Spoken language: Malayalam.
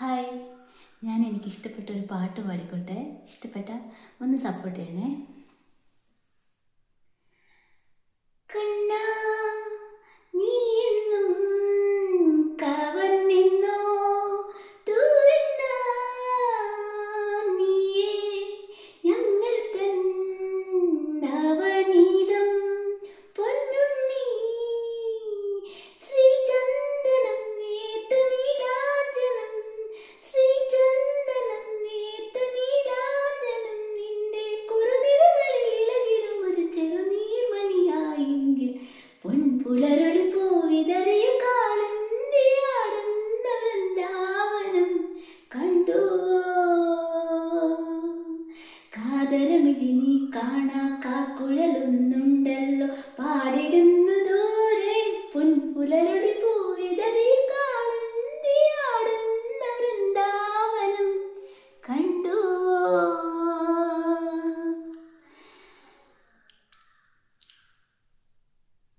ഹായ്, എനിക്കിഷ്ടപ്പെട്ട ഒരു പാട്ട് പാടിക്കോട്ടെ. ഇഷ്ടപ്പെട്ട ഒന്ന് സപ്പോർട്ട് ചെയ്യണേ. കണ്ണാ നീ എന്നും കവർന്നെന്നോ തൂവെണ്ണ നീയേ ഞങ്ങൾ തൻ നവനീതം പൊന്നുണ്ണി ശ്രീചന്ദനം നേർത്ത നീരാജനം ശ്രീചന്ദനം നേർത്ത നീരാജനം നിന്റെ കുറുനിരകളിൽ ഇളകിടും ഒരു ചെറുനീർമണിയായെങ്കിൽ പൊൻപുലരൊളി പോവിതറിയ കാളന്റെ ആടുന്ന വൃന്ദാവനം കണ്ടോ. കാതരമിഴി നീ കാണാ കാക്കുഴലൊന്നുണ്ടല്ലോ പാടിടും